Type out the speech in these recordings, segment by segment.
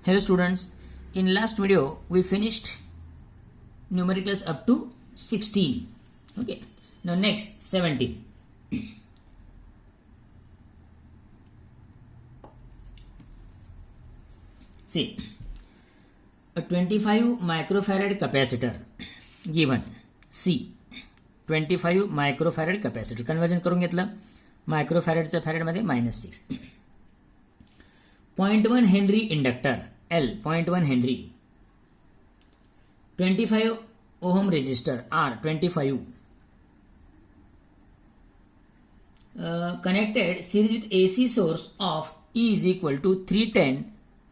Hello students, in last video we finished numericals up to 16. Okay, now next 17. See, a 25 microfarad capacitor given. C 25 microfarad capacitor conversion करून घेतलं मायक्रोफॅरेडचं फॅरेडमध्ये -6. 0.1 henry inductor L 0.1 henry 25 ohm resistor R 25 connected series with AC source of E is equal to 310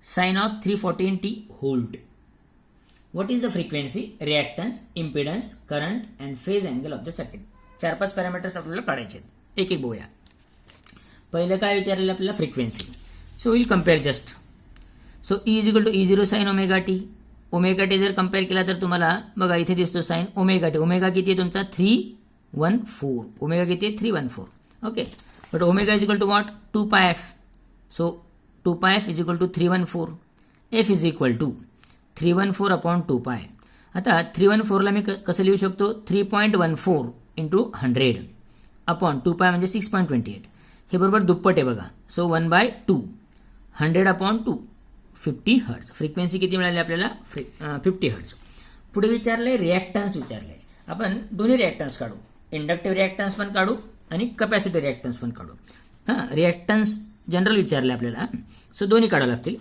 sin of 314t volt. What is the frequency, reactance, impedance, current and phase angle of the circuit? 4-5 parameters आपल्याला काढायचे आहेत. एक एक बघूया. पहिलं काय विचारलेलं आपल्याला frequency. So will compare just. So E is equal to E0 sine omega t. Omega t जर कम्पेअर केला तर तुम्हाला बघा इथे दिसतो साइन ओमेगा टी. ओमेगा किती आहे तुमचा 314. ओमेगा किती आहे 314. Okay, but omega is equal to what 2 pi f. So 2 pi f is equal to 314. F is equal to 314 upon 2 pi. आता 314ला मी कसं लिहू शकतो 3.14 इंटू 100 अपॉन 2 पाय म्हणजे 6.28. हे बरोबर दुप्पट आहे बघा. So 1/2 100 upon 2 50 hertz. फ्रिक्वेन्सी किती मिळाली आपल्याला 50 हर्ट्ज. पुढे विचारलंय रिॲक्टन्स विचारलंय. आपण दोन्ही रिॲक्टन्स काढू, इंडक्टिव्ह रिॲक्टन्स पण काढू आणि कॅपॅसिटिव्ह रिॲक्टन्स पण काढू. हां, रिॲक्टन्स जनरल विचारले आपल्याला. सो दोन्ही काढावं लागतील.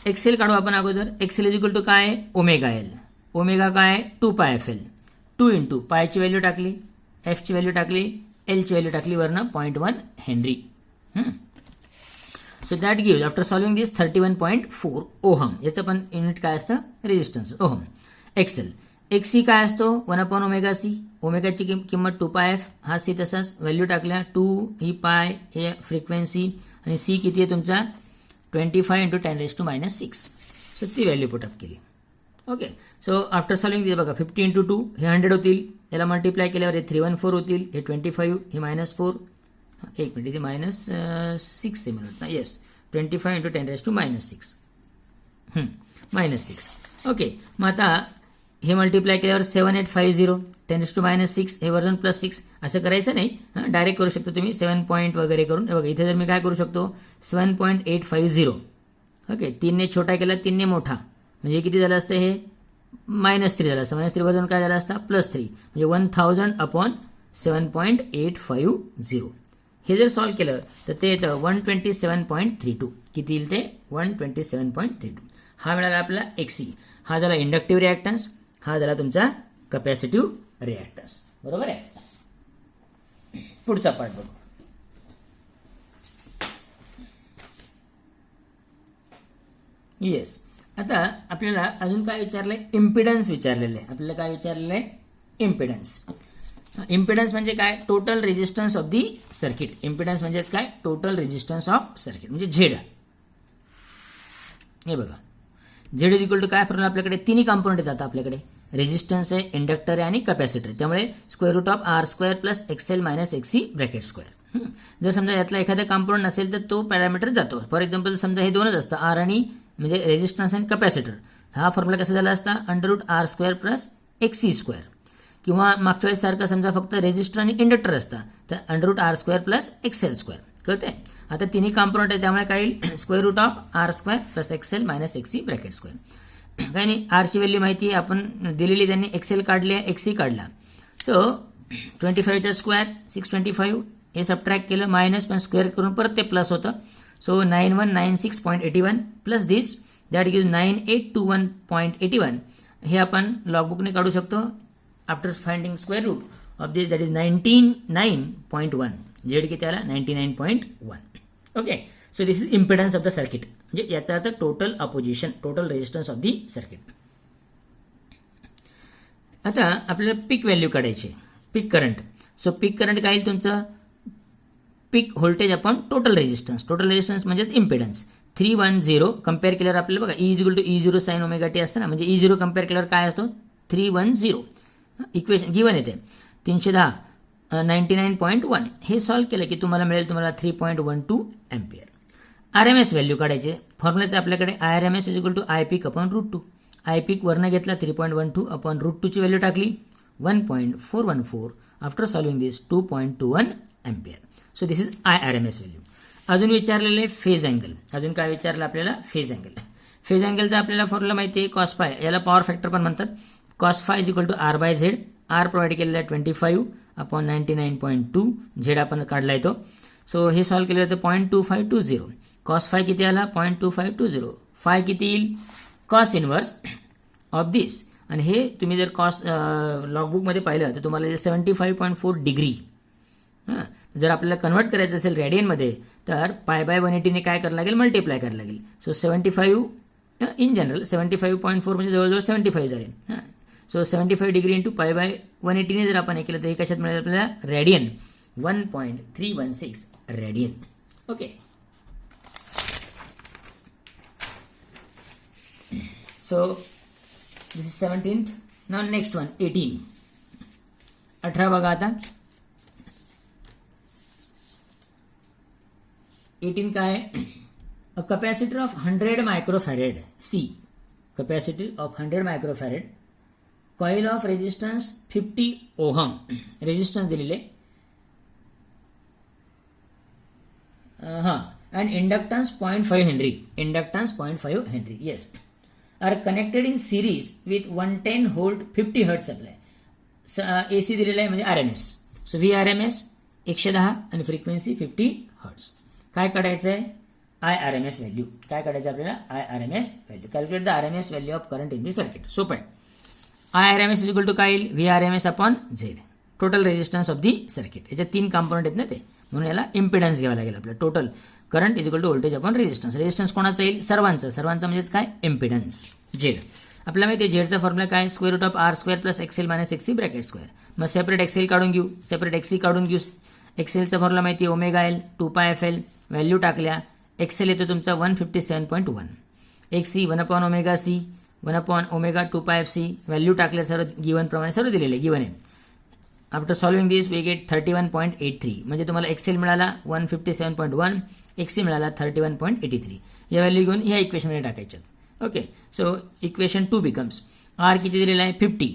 एक्सेल काढू आपण अगोदर. एक्सेल इज इक्वल टू काय ओमेगा एल. ओमेगा काय 2 पाय एफ एल. 2 इंटू पायची व्हॅल्यू टाकली, एफची व्हॅल्यू टाकली, एलची व्हॅल्यू टाकली, वरनं 0.1 henry. So that give after solving this 31.4 ohm. याचं पण युनिट काय असतं रेजिस्टन्स ओहम. एक्सेल एक्सी काय असतो 1 अपॉन ओमेगा सी. ओमेगाची किंमत 2 पाय एफ. हा सी तसाच व्हॅल्यू टाकल्या. 2 ही पाय हे फ्रिक्वेन्सी आणि सी किती आहे तुमचा 25 इंटू 10⁻⁻⁶. सो ती व्हॅल्यू पुटअप केली. ओके, सो आफ्टर सॉल्विंग दिस बघा 50 इंटू 2 हे 100 होतील. याला मल्टिप्लाय केल्यावर हे 314 होतील. हे 25 हे -4. एक मिनिट इथे -6 आहे म्हणत ना. Yes 25 into 10⁻⁻⁶. -6. ओके, मग आता हे मल्टिप्लाय केल्यावर 7850 10⁻⁶ हे वरजन +6 असं करायचं नाही. डायरेक्ट करू शकतो तुम्ही 7 पॉईंट वगैरे करून. बघा इथे जर मी काय करू शकतो 7.850. ओके, 3ने छोटा केला 3ने मोठा म्हणजे किती झालं असतं हे -3 झालं असतं. -3 वरजन काय झालं असतं +3 म्हणजे 1000 अपॉन 7.850. हे जर सॉल्व्ह केलं तर ते येतं 127.32. किती येईल ते 127.32. हा मिळाला आपला एक्सी. हा झाला इंडक्टिव्ह रिॲक्टन्स. हा झाला तुमचा कॅपॅसिटिव्ह रिॲक्टन्स. बरोबर आहे. पुढचा पार्ट बघू. येस, आता आपल्याला अजून काय विचारलंय इम्पिडन्स विचारलेलं आहे. आपल्याला काय विचारलेलं आहे इम्पिडन्स. इम्पिडन्स म्हणजे काय total resistance of the circuit. Impedance म्हणजेच काय टोटल रेजिस्टन्स ऑफ सर्किट म्हणजे झेड. हे बघा झेड इज इक्वल टू काय फॉर्म्युला आपल्याकडे तिन्ही कॉम्पोनंट येतात. आपल्याकडे रेजिस्टन्स आहे, इंडक्टर आहे आणि कॅपॅसिटर. त्यामुळे √R² plus XL minus XC bracket square. जर समजा यातला एखादा कॉम्पोनंट नसेल तर तो पॅरामीटर जातो. फॉर एक्झाम्पल समजा हे दोनच असतं आर आणि म्हणजे रेजिस्टन्स आणि कॅपॅसिटर. हा फॉर्म्युला कसा झाला असता √R² प्लस XC². किंवा मागच्या वेळेस सारखं समजा फक्त रेजिस्टर आणि इंडक्टर असता तर √R² प्लस XL². कळते. आता तिन्ही कॉम्पोनंट आहे त्यामुळे काय येईल √R² plus XL minus XC bracket square. काही नाही, आरची व्हॅल्यू माहिती आहे आपण दिलेली, त्यांनी XL काढली आहे, XC काढला. सो 25चा स्क्वेअर 625 हे सबट्रॅक्ट केलं मायनस पण स्क्वेअर करून परत ते प्लस होतं. So 9196.81 plus this that give 9821.81. हे आपण लॉगबुकने काढू शकतो. After finding square root of this that is 99.1. Z किती आला 99.1. Okay, so this is impedance of the circuit. म्हणजे याचा अर्थ total opposition, total resistance of the circuit. आता आपल्याला पीक व्हॅल्यू काढायची, peak current. So peak current काय येईल तुमचं peak voltage upon total resistance. Total resistance म्हणजेच इम्पिडन्स 310 कम्पेअर केल्यावर आपल्याला बघा E is equal to E0 sine omega t असतं ना. म्हणजे E0 कम्पेअर केल्यावर काय असतो 310. इक्वेशन गिवन येते 310 99.1. हे सॉल्व्ह केलं की तुम्हाला मिळेल 3.12 ampere. R M S value काढायचे. फॉर्म्युलाचं आपल्याकडे I R M S is equal to I peak upon √2. I peak वरनं घेतला 3.12 अपॉन √2 ची व्हॅल्यू टाकली 1.414. After solving this 2.21 ampere. So this is I R M S value. अजून विचारलेले phase angle. अजून काय विचारलं आपल्याला? Phase angle. फेज अँगलचा आपल्याला फॉर्म्युला माहिती आहे कॉस फाय, याला पॉवर फॅक्टर पण म्हणतात. Cos phi is equal to R by Z. R provide केलेला आहे 25 अपॉन 99.2. झेड आपण काढला येतो. सो हे सॉल्व्ह केलं तर 0.2520. कॉस फाय किती आला? 0.2520. फाय किती येईल? कॉस इनवर्स ऑफ दिस. आणि हे तुम्ही जर कॉस लॉगबुकमध्ये पाहिलं तर तुम्हाला 75.4 डिग्री. हां, जर आपल्याला कन्वर्ट करायचं असेल रेडियनमध्ये तर पाय बाय 180 ने काय करायला लागेल? मल्टिप्लाय करायला लागेल. सो 75 इन जनरल 75.4 म्हणजे जवळजवळ 75 झाले. हां, so 75 degree into pi by 180 ने जर आपण हे केलं तर हे कशात मिळेल आपल्याला? Radian. 1.316 radian. Okay. So this is 17th. Now next one 18. 18 बघा आता. 18 काय? A capacitor of 100 microfarad. C capacity of 100 microfarad. Coil of resistance 50 ohm. Resistance दिलेले. हां, and inductance 0.5 henry. Inductance 0.5 henry. Yes. Are connected in series with 110 volt 50 hertz supply. AC दिलेला आहे म्हणजे R M S. So V R M S 110 आणि frequency 50 hertz. काय काढायचं आहे? I R M S value. काय काढायचं आपल्याला? I R M S value. Calculate the R M S value of current in the circuit. सोपं आहे. I R M S is equal to काय येईल? V R M S upon Z. Total resistance of the circuit. याच्यात 3 component आहेत ना ते, म्हणून याला इम्पिडन्स घ्यावा लागेल आपल्याला. Total current is equal to voltage upon resistance. Resistance कोणाचा येईल? सर्वांचं. सर्वांचं म्हणजेच काय? इम्पिडन्स. झेड. आपल्याला माहिती आहे झेडचा फॉर्म्युला काय? Square root of R square plus XL minus XC bracket square. मग सेपरेट एक्सेल काढून घेऊ, सेपरेट एक्सी काढून घेऊ. एक्सेलचा फॉर्म्युला माहिती आहे ओमेगा एल 2πfl. व्हॅल्यू टाकल्या. एक्सेल येतो तुमचा 157.1. एक्सी 1 omega C 1 omega 2πfc. Value टाकल्या सर्व गिवन प्रमाणे सर्व दिलेले गिवन आहे. After solving this we get 31.83. म्हणजे तुम्हाला एक्सेल मिळाला 157.1, एक्सी मिळाला 31.83. या व्हॅल्यू घेऊन ह्या इक्वेशनमध्ये टाकायच्यात. Okay. So equation 2 becomes R किती दिलेला आहे? 50.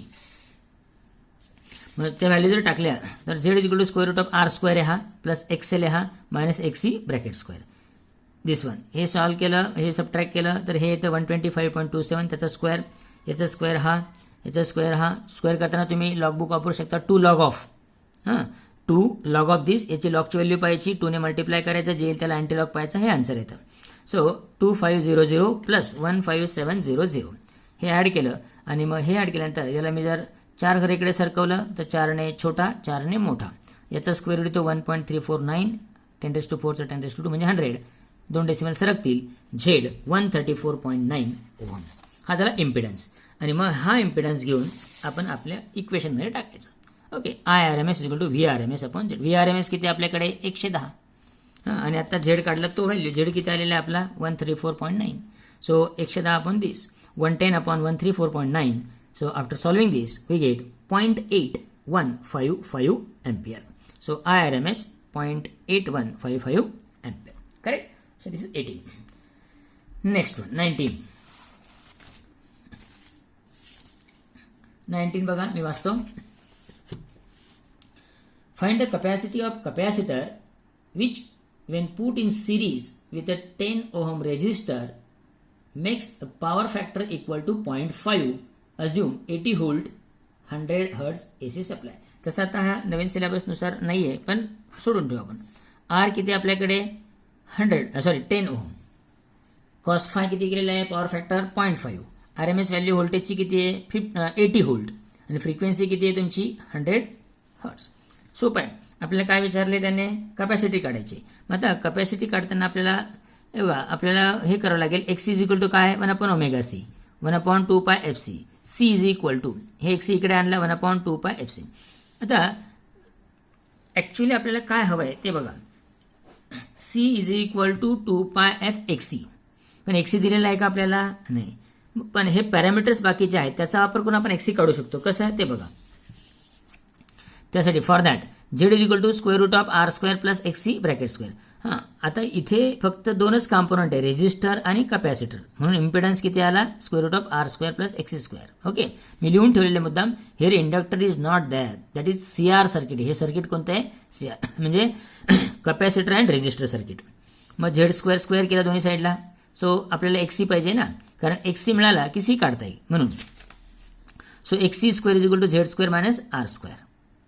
मग त्या व्हॅल्यू जर टाकल्या तर Z is equal to square root of R square आहे हा प्लस एक्सेल आहे हा minus XC bracket square. This one. हे सॉल्व्ह केलं, हे सबट्रॅक्ट केलं तर हे येतं 125.27. त्याचा स्क्वेअर, याचा स्क्वेअर हा, याचा स्क्वेअर हा. स्क्वेअर करताना तुम्ही लॉगबुक वापरू शकता. 2 लॉग ऑफ. हां, 2 लॉग ऑफ दिस. याची लॉगची व्हॅल्यू पाहायची, 2 ने मल्टिप्लाय करायचं, जे येईल त्याला अँटी लॉग पाहायचं. हे आन्सर येतं. सो 2500 प्लस 15700 हे ॲड केलं आणि मग हे ॲड केल्यानंतर याला मी जर 4 घर इकडे सरकवलं तर 4ने छोटा 4ने मोठा. याचा स्क्वेअर रूट येतो 1.349. 10⁴ 10⁴ म्हणजे 100. 2 डेसिमल सरकतील. Z 134.9 ohm. हा झाला इम्पिडन्स. आणि मग हा इम्पिडन्स घेऊन आपण आपल्या इक्वेशनमध्ये टाकायचं. Okay. I R M S equal to V R M S upon Z. V R M S किती आपल्याकडे? 110. हां, आणि आता झेड काढला तो व्हॅल्यू. झेड किती आलेला आहे आपला? 134.9. So 110 upon this 110 upon 134.9. So after solving this we get 0.8155 ampere. So I R M S 0.8155 ampere. Correct. So this is 18. Next one 19. 19 बघा, मी वाचतो. Find the capacity of capacitor which when put in series with a 10 ohm resistor makes a power factor equal to 0.5. assume 80 volt 100 hertz AC supply. तसा आता हा नवीन syllabus नुसार नाहीये, पण सोडून ठेवू आपण. आर किती आपल्याकडे? 10 ओहम. कॉस फाय किती केलेला आहे? Power factor 0.5. R M S value व्होल्टेजची किती आहे? 80 व्होल्ट. आणि फ्रिक्वेन्सी किती आहे तुमची? 100 हर्ट्ज. सोपं आहे. आपल्याला काय विचारले त्याने? कॅपॅसिटी काढायची. मग आता कॅपॅसिटी काढताना आपल्याला हे करावं लागेल. एक्स इज इक्वल टू काय? 1 omega C 1/2πfc. C is equal to, हे एक्सी इकडे आणलं 1/2πfc. आता ॲक्च्युली आपल्याला काय हवं आहे ते बघा. C is equal to 2πfxc. पण एक्सी दिलेला आहे का आपल्याला? नाही. पण हे पॅरामीटर्स बाकीचे आहेत त्याचा वापर करून आपण एक्सी काढू शकतो. कसं आहे ते बघा. त्यासाठी for that Z is equal to square root of R square plus XC bracket square. हां, आता इथे फक्त दोनच कॉम्पोनंट आहे, रेजिस्टर आणि कॅपॅसिटर, म्हणून इम्पिडन्स किती आला, square root of R square plus XC square. Okay, मी लिहून ठेवलेले मुद्दाम. Here inductor is not that, that is CR circuit. हे सर्किट कोणतं आहे, सीआर म्हणजे कॅपॅसिटर अँड रेजिस्टर सर्किट. मग झेड स्क्वेअर स्क्वेअर केला दोन्ही साईडला, सो आपल्याला एक्सी पाहिजे ना, कारण एक्सी मिळाला की सी काढता येईल म्हणून. So XC square is equal to Z square minus R square.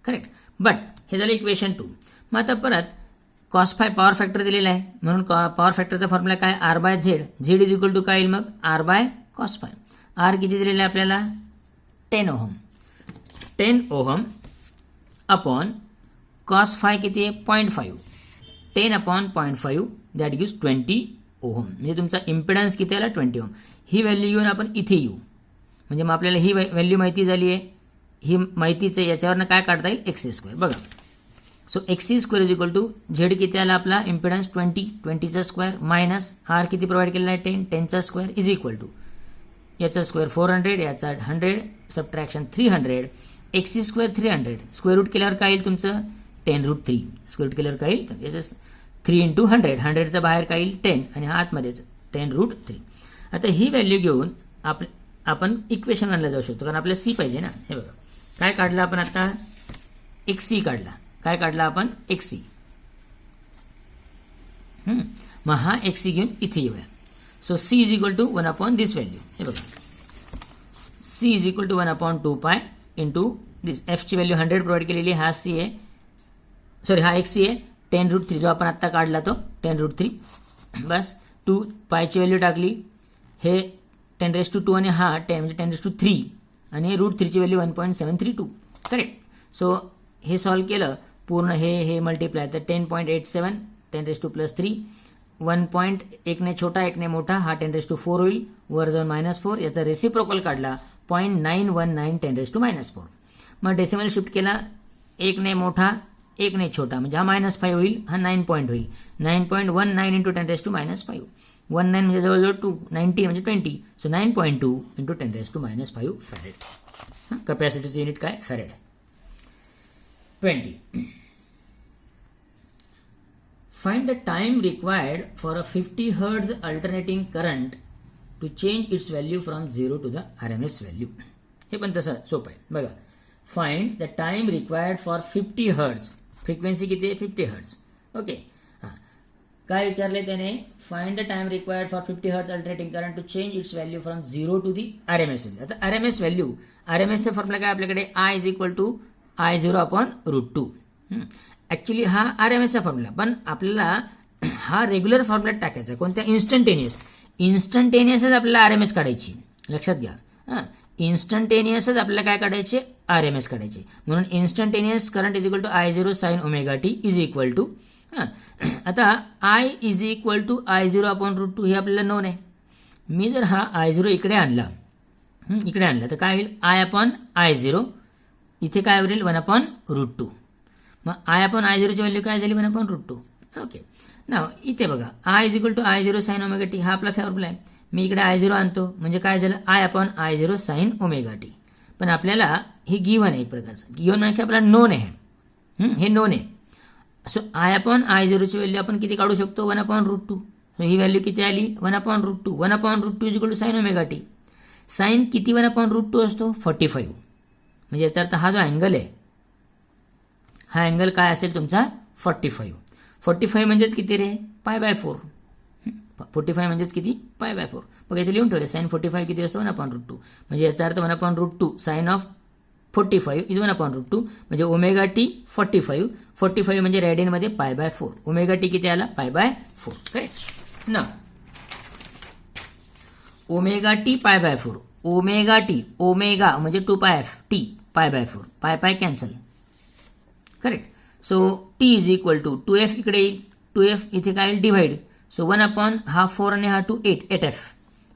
Correct. But हे झालं इक्वेशन 2. मग आता परत कॉस फाय पॉवर फॅक्टर दिलेला आहे, म्हणून पॉवर फॅक्टरचा फॉर्म्युला काय, R by Z. Z is equal to काय येईल मग, R by cos phi. R किती दिलेला आहे आपल्याला, 10 ohm. 10 ohm upon cos phi किती आहे, 0.5. 10 अपॉन 0.5 दॅट गिव्स 20 ओहम. म्हणजे तुमचा इम्पिडन्स किती आला, 20 ओहम. ही व्हॅल्यू घेऊन आपण इथे येऊ, म्हणजे मग आपल्याला ही व्हॅल्यू माहिती झाली आहे. ही माहितीचं याच्यावरनं काय काढता येईल, एक्सी स्क्वेअर. बघा, so XC square is equal to Z किती आला आपला इम्पिडन्स 20चा स्क्वेअर मायनस आर किती प्रोव्हाइड केलेला आहे, 10चा स्क्वेअर इज इक्वल टू याचा स्क्वेअर 400, याचा 100, सबट्रॅक्शन 300, एक्सी स्क्वेअर 300. स्क्वेअर रूट केल्यावर काय येईल तुमचं, 10√3. स्क्वेअर रूट केल्यावर काय येईल, याचं 3 × 100. 100चा बाहेर काय येईल, 10, आणि हा आतमध्येच 10√3. आता ही व्हॅल्यू घेऊन आपण इक्वेशन आणलं जाऊ शकतो, कारण आपल्याला सी पाहिजे ना. हे बघा, काय काढलं आपण आता, एक्सी काढला. काय काढला आपण, एक्सी. मग हा एक्सी घेऊन इथे येऊया. So C is equal to 1 upon this value. हे बघा, C is equal to 1 upon 2π into this. एफची व्हॅल्यू 100 प्रोव्हाइड केलेली, हा सी आहे, सॉरी हा एक्सी आहे. 10√3 जो आपण आत्ता काढला तो 10√3. बस 2 पायची व्हॅल्यू टाकली, हे 10⁻², आणि हा 10 म्हणजे 10⁻3, आणि √3ची व्हॅल्यू 1.732. करेक्ट. सो हे सॉल्व्ह केलं पूर्ण, हे मल्टिप्लाय, तर 10.87, 10⁻3, 1. एकने छोटा एकने मोठा, हा 10⁻4 होईल, वर जाऊन -4. याचा रेसिप्रोकल काढला 0.919 10⁻⁻4. मग डेसिमल शिफ्ट केला, एकने मोठा एकने छोटा, म्हणजे हा -5 होईल, हा 9 पॉईंट होईल. 9.19 इंटू 10⁻⁻5. 19 म्हणजे जवळजवळ 2, 90 म्हणजे 20. So 9.2 into 10⁻⁻5 farad. कॅपॅसिटीचं युनिट काय, farad. 20. Find the time required for a 50 Hz alternating current to change its value from 0 to the RMS value. हे पण तसं सोपं आहे. बघा, find the time required for 50 hertz. Frequency किती आहे, 50 हर्ट्ज. ओके, हां, काय विचारले त्याने, find the time required for 50 hertz alternating current to change its value from 0 to the RMS value. आता RMS व्हॅल्यू, RMSचा फॉर्म्युला काय आपल्याकडे, I is equal to I0 upon √2. Actually हा RMSचा फॉर्म्युला, पण आपल्याला हा रेग्युलर फॉर्म्युला टाकायचा, कोणत्या, इन्स्टंटेनियसच आपल्याला RMS काढायची. लक्षात घ्या, इन्स्टंटेनियसच आपल्याला काय काढायचे, RMS काढायचे. म्हणून instantaneous current is equal to I0 sin ωt is equal to, आता I is equal to I0 upon √2 हे आपल्याला नोन आहे. मी जर हा I0 इकडे आणला तर काय होईल, I अपॉन I0, इथे काय होईल 1 अपॉन √2. मग I अपॉन I0 ची व्हॅल्यू काय झाली, 1 अपॉन √2. ओके, नाव इथे बघा, I is equal to I0 sin ωt हा आपला फॉर्म्युला आहे. मी इकडे I0 आणतो, म्हणजे काय झालं, I upon I0 sin ωt. पण आपल्याला हे गिव्हन आहे, एक प्रकारचं गिव्हन म्हणजे आपल्याला नोन आहे, हे नोन आहे. सो I अपॉन I0 ची व्हॅल्यू आपण किती काढू शकतो, 1 अपॉन √2. सो ही व्हॅल्यू किती आली, 1 upon √2. 1 upon √2 is equal to sin ωt. Sine किती 1 अपॉन √2 असतो, 45. म्हणजे याचा अर्थ हा जो अँगल आहे, हा अँगल काय असेल तुमचा, 45. 45 म्हणजेच किती रे, π/4. 45 म्हणजेच किती, π/4. बघा इथे लिहून ठेवले, साइन 45 किती असतो, 1 अपॉन √2. म्हणजे याचा अर्थ 1 अपॉन √2 साइन ऑफ 45 इज 1 अपॉन √2. म्हणजे ωt 45. 45 म्हणजे रेडियनमध्ये π/4. ωt किती आला, π/4. करेक्ट ना. ωt π/4. ओमेगा म्हणजे 2πf, t π/4, π cancel. Correct. So t is equal to 2f इकडे येईल, 2f इथे काय येईल, डिव्हाइड. सो 1 अपॉन हा 4 आणि हा 2, 8f.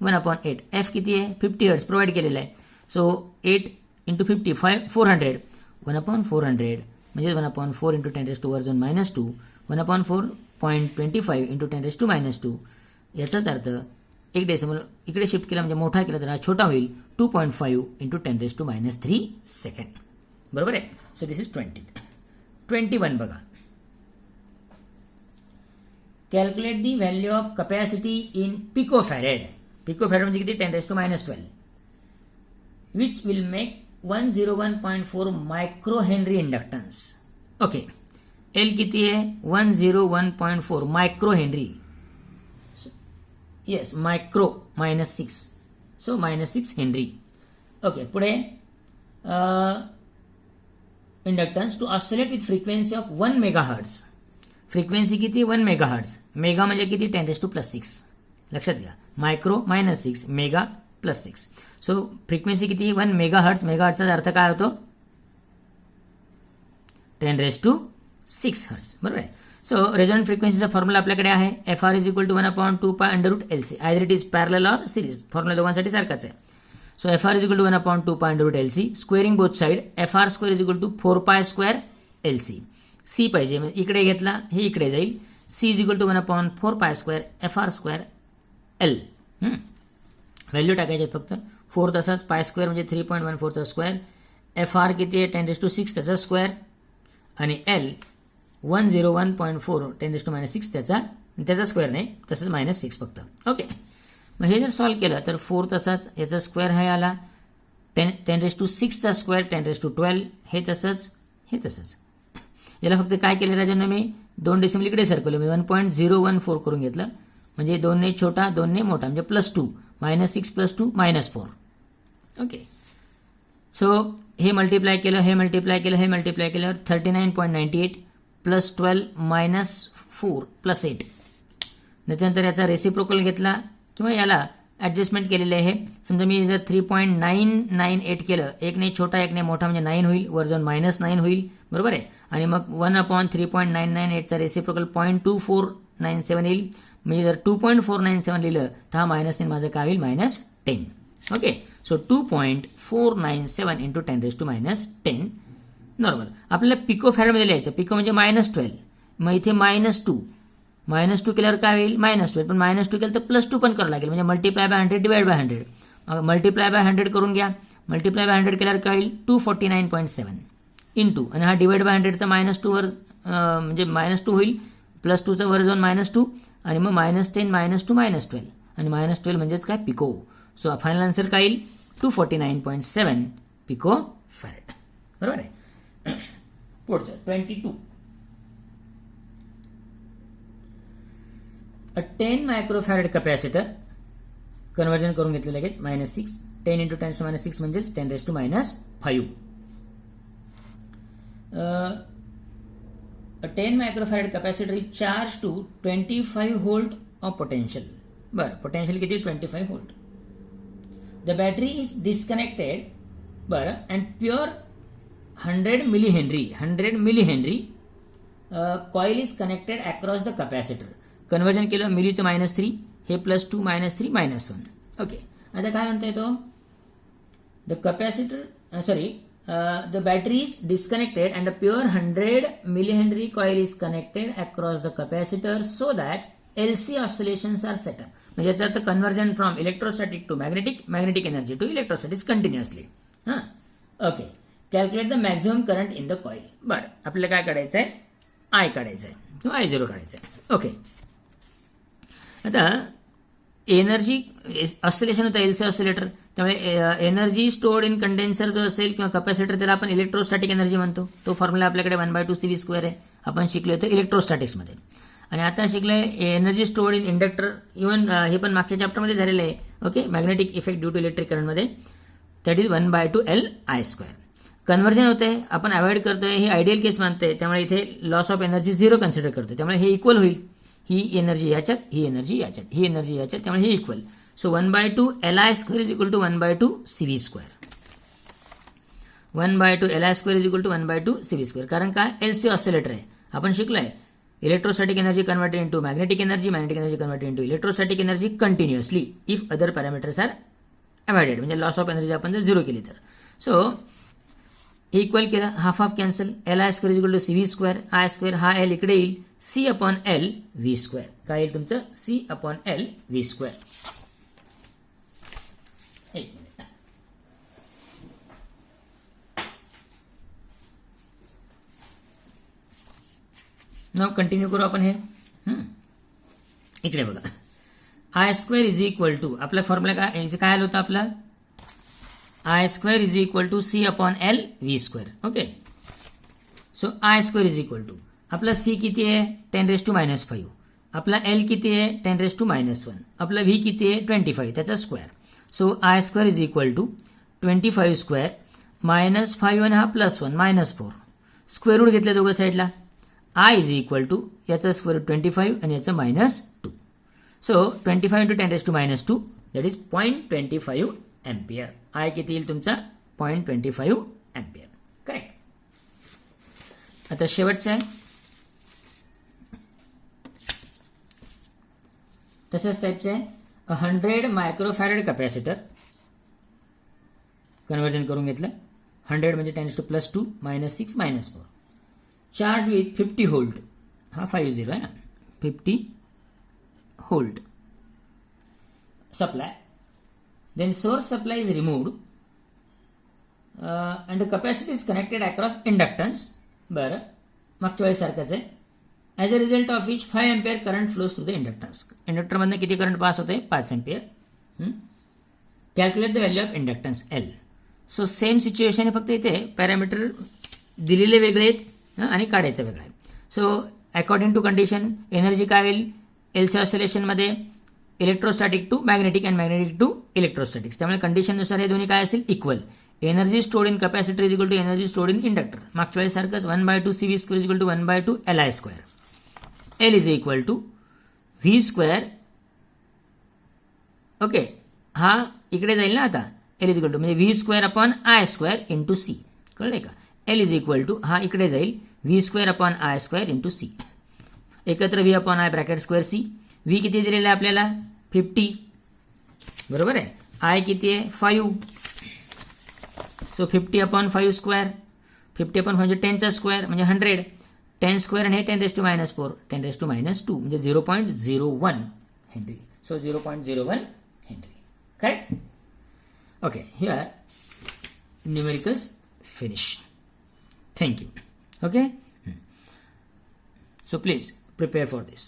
1 अपॉन 8. f किती आहे, 50 हर्ट्ज प्रोव्हाइड केलेला आहे. So 8 into 50, 400. 1 अपॉन 400 म्हणजे 1 अपॉन 4 इंटू 10⁻² वर जाऊन -2. 1 अपॉन 4.25 इंटू 10⁻². याचाच अर्थ एक डेसिमल इकडे शिफ्ट केला म्हणजे मोठा केला तर हा छोटा होईल, 2.5 इंटू 10⁻³ सेकंड. बरोबर आहे. So this is 20. 21 बघा. Calculate the value of capacity in picofarad. Picofarad म्हणजे किती? 10⁻12 which will make 101.4 micro henry inductance. Okay, L किती आहे? 101.4 micro henry. Yes, micro -6, so -6 henry. Okay, पुढे inductance to oscillate with frequency of 1 megahertz. Frequency किती? 1 megahertz. Mega म्हणजे किती? 10⁻6. लक्षात घ्या, मायक्रो -6, मेगा +6. सो फ्रिक्वेन्सी किती? 1 मेगाहर्ट्ज. मेगाहर्ट्जचा अर्थ काय होतो? 10⁻6 हर्ट्ज. बरोबर आहे. सो रेझोनंट फ्रिक्वेन्सीचा फॉर्म्युला आपल्याकडे आहे. FR = 1/2π√LC. Either it is parallel or series. Formula दोघांसाठी सारखाच आहे. So FR = 1/2π√LC. Squaring both side. FR² = 4π²LC. C पाहिजे, इकडे घेतला, हे इकडे जाईल. C = 1/4π² FR²L. व्हॅल्यू टाकायचे फक्त. 4 तसाच, π² म्हणजे 3.14 चा स्क्वेअर. FR किती आहे? 10⁻6 त्याचा स्क्वेअर. आणि L 101.4 10⁻6 त्याचा स्क्वेअर नाही, तसंच -6 फक्त. ओके, मग हे जर सॉल्व्ह केलं तर 4 तसाच, याचा स्क्वेअर हा आला. 10⁻6 चा स्क्वेअर 10⁻12. हे तसंच. याला फक्त काय केलं राजांना? मी 2 डेसिमल इकडे सरकवलं. मी 1.014 करून घेतलं. म्हणजे 2ने छोटा 2ने मोठा, म्हणजे +2. -6 + 2 -4. ओके, सो हे मल्टिप्लाय केलं, हे मल्टिप्लाय केलं 39.98 + 12 -4 + 8. त्याच्यानंतर याचा रेसिप्रोकल घेतला किंवा याला ॲडजस्टमेंट केलेले आहे. समजा मी जर 3.998 केलं, एकने छोटा एकने मोठा म्हणजे 9 होईल, वर जाऊन -9 होईल. बरोबर आहे. आणि मग 1/3.998 चा रेसिप्रोकल 0.2497 येईल. म्हणजे जर 2.497 लिहिलं तर हा -3 माझं काय होईल? -10. Okay, so 2.497 × 10⁻10 normal. आपल्याला पिको फॅरेडमध्ये लिहायचं. पिको म्हणजे -12. मग इथे -2 केल्यावर काय होईल? -12. पण -2 केलं तर +2 पण करावं लागेल. म्हणजे multiply by 100 divide by 100. Multiply by 100 करून घ्या. मल्टिप्लाय बाय 100 केल्यावर काय होईल? 249.7 इंटू, आणि हा डिवाइड बाय 100चा -2 वर म्हणजे -2 होईल. +2चा वर जाऊन -2 आणि मग -10 -2 -12 आणि -12 म्हणजेच काय? पिको. सो फायनल आन्सर काय येईल? 249.7 पिको फॅरेड. बरोबर आहे. पुढचं 22. अ 10 मायक्रोफॅरेड कॅपॅसिटर. कन्वर्जन करून घेतलं लगेच. -6 10 × 10⁻6 म्हणजेच 10⁻5. A 10 microfarad capacitor is charged to 25 volt of potential. बरं, potential किती? 25 volt. The battery is disconnected. बरं, and pure 100 millihenry coil is connected across the capacitor. Conversion केलं, मिलीचं -3, हे +2 -3 -1. ओके, आता काय म्हणता येतो? The capacitor, the battery is disconnected and a pure 100 millihenry coil is connected across the capacitor so that LC oscillations are set up. म्हणजे याचा अर्थ conversion from electrostatic to magnetic energy to electrostatics continuously. Okay, calculate the maximum current in the coil. बरं, आपल्याला काय काढायचं आहे? I काढायचं आहे किंवा I0 काढायचं आहे. ओके, आता एनर्जी ऑसिलेशन होतं एलसी ऑसिलेटर. त्यामुळे एनर्जी स्टोर्ड इन कंडेन्सर जो असेल किंवा कॅपॅसिटर, त्याला आपण इलेक्ट्रोस्टॅटिक एनर्जी म्हणतो. तो फॉर्म्युला आपल्याकडे 1/2 CV² आहे. आपण शिकलो होतो इलेक्ट्रोस्टॅटिक्समध्ये. आणि आता शिकलोय energy stored in inductor. Even हे पण मागच्या चॅप्टरमध्ये झालेलं आहे. Okay, magnetic effect due to electric करंटमध्ये. That is 1/2 LI². कन्वर्जन होते, आपण अवॉइड करतोय, हे आयडियल केस मानतोय. त्यामुळे इथे लॉस ऑफ एनर्जी 0 कन्सिडर करतोय. त्यामुळे हे इक्वल होईल. ही एनर्जी याच्यात, ही एनर्जी याच्यात, ही एनर्जी याच्यात, त्यामुळे हे equal. So 1/2 LI² is equal to 1/2 CV². 1/2 LI² is equal to 1/2 CV². कारण काय? एलसी ऑसिलेटर आहे. आपण शिकलोय electrostatic energy converted into magnetic energy converted into electrostatic energy continuously if other parameters are avoided. म्हणजे loss of energy आपण जर 0 केली तर. सो इक्वल केलं, half cancel. LI² is equal to CV². I² हा L इकडे येईल. C/L V². काय येईल तुमचं? C/L V². एक मिनिट. नाव कंटिन्यू करू आपण हे. इकडे बघा, I square is equal to, आपला फॉर्म्युला काय इथे काय आलं होतं आपला, I square is equal to C upon L V square. Okay, so I square is equal to आपला सी किती आहे 10⁻⁵, आपला एल किती आहे 10⁻⁻1, आपला व्ही किती आहे 25 त्याचा square. So I square is equal to 25 square -5 आणि हा +1 -4 स्क्वेअर रूट घेतले दोघं साईडला. आय इज इक्वल टू याचा स्क्वेअर रूट 25 आणि याचं -2. So 25 × 10⁻², that is 0.25 ampere. I किती येईल तुमचा 0.25 एम्पियर. करेक्ट. आता शेवटचं आहे तसंच टाईपचं आहे. 100 मायक्रोफॅरेड कॅपॅसिटर कन्वर्जन करून घेतलं. 100 म्हणजे 10⁻², -6 -4 चार्ज विथ 50 व्होल्ट. हा 50 आहे, 50 volt supply. Then source supply is removed and capacity is connected across inductance. बरं, मागच्या वेळेस सारखंच आहे. As a result of which 5 ampere current flows through the inductance. इंडक्टरमधनं किती करंट पास होते 5 ampere. Calculate the value of inductance L. So same situation आहे, फक्त इथे पॅरामीटर दिलेले वेगळे आहेत आणि काढायचं वेगळं आहे. So according to condition energy काय होईल एलसी ऑसिलेशनमध्ये, electrostatic to magnetic and magnetic to electrostatics. त्यामुळे कंडिशननुसार हे दोन्ही काय असेल equal. Energy stored in capacitor is equal to energy stored in inductor. मागच्या वेळेस सारखंच 1/2 CV square is equal to 1/2 LI square. L is equal to V square. Okay, हा इकडे जाईल ना आता. एल इज इक्वल टू म्हणजे V square upon I square into C. कळले का. एल इज इक्वल टू हा इकडे जाईल V square upon I square into C. एकत्र V upon I bracket square C. V किती दिलेला आहे आपल्याला 50, बरोबर आहे. आय किती आहे 5. So 50 upon 5 square. 50 अपॉन 5 म्हणजे 10चा स्क्वेअर म्हणजे 100. 10 स्क्वेअर आणि हे 10⁻⁴ 10⁻² म्हणजे 0.01 Henry. So 0.01 Henry. Correct. Okay, here numericals finish. Thank you. Okay, so please prepare for this.